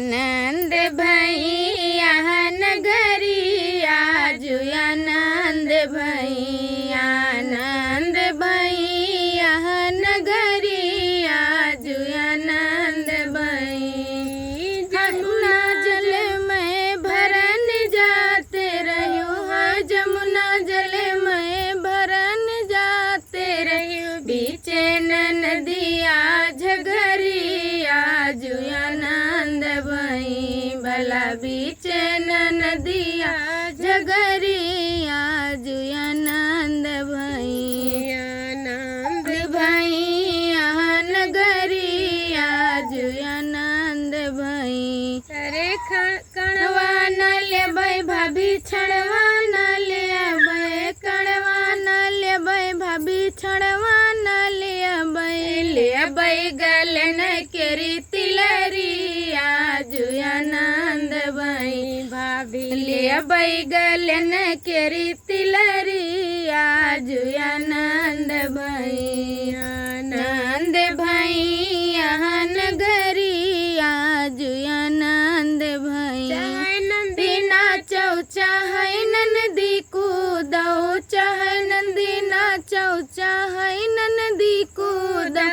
आनंद भैया नगरिया जो आनंद भैया आनंद भैया नगरिया जो आनंद भैया जमुना जल में भरन जाते रहो हाँ जमुना जल में भरन जाते रहो बीचे नदिया झगरिया जो आनंद भई भला बीचे नदिया झगरिया जो आनंद भई आनंद भई नगरिया जो आनंद भई अरे कणवा न ले भाभी छड़वा न ले कणवा न ले भाभी छड़वा न ले गलन केरी तिलरिया जो आनंद भई भाभी ले गलन केरी तिलरिया जो आनंद भई आनंद भई नगरिया जो आनंद भई नंदी नाचौ चाहे नंदी कूदौ चाहे नंदी नाचौ चाहे नंदी कूदौ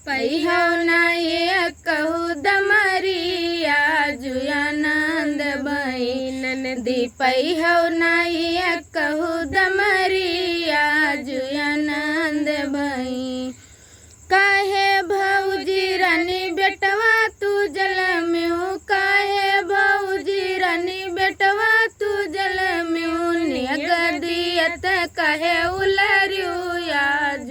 पहिौ ना ये कहू दमरिया जो आनंद भई नंदी पहिौ ना ये कहू दमरिया जो आनंद भई काहे भौजी रानी बेटवा तू जल में काहे भौजी रानी बेटवा तू जल में निगदियत कहे उलरियो आज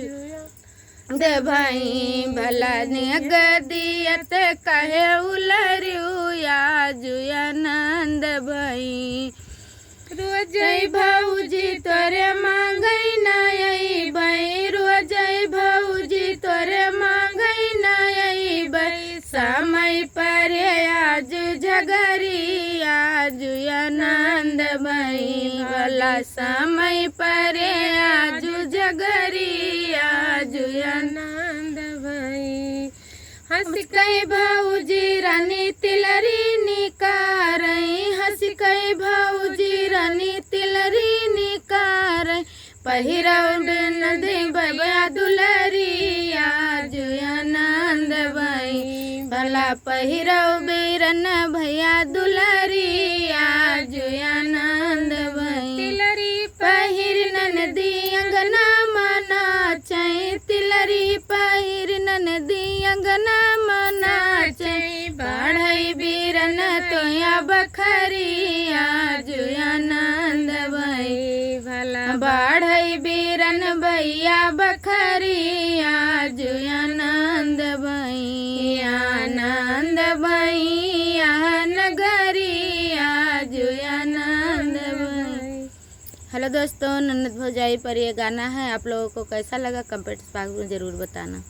दे भाई भला निगदियत कहे उलरियो आज आनंद भई रोज भौजी तोरे मांगई नाई भाई रोज भौजी तोरे मांगई नाई भाई समय पर आज झगरिया जो आनंद भई भला समय पर आज झगरिया जो आनंद भई हंस कई भौजी रानी तिलरी निकार हंस कई भौजी रानी तिलरी निकार पहिरौ नदी बबा दुलरिया जो आनंद भई भला पहिरौ बेरन भैया दुलरिया जो आनंद भई तिलरी पहिर नदी अंगना मना चाहे तिलरी पहिर नदी अंगना मना चाहे बढ़ई बीरन तोया बखरिया जो आनंद भई भला बढ़ई बीरन भैया बखरिया जो आनंद भई आनंद भई नगरिया जो आनंद भई। हेलो दोस्तों, ननद भौजाई पर ये गाना है, आप लोगों को कैसा लगा कमेंट्स बॉक्स में ज़रूर बताना।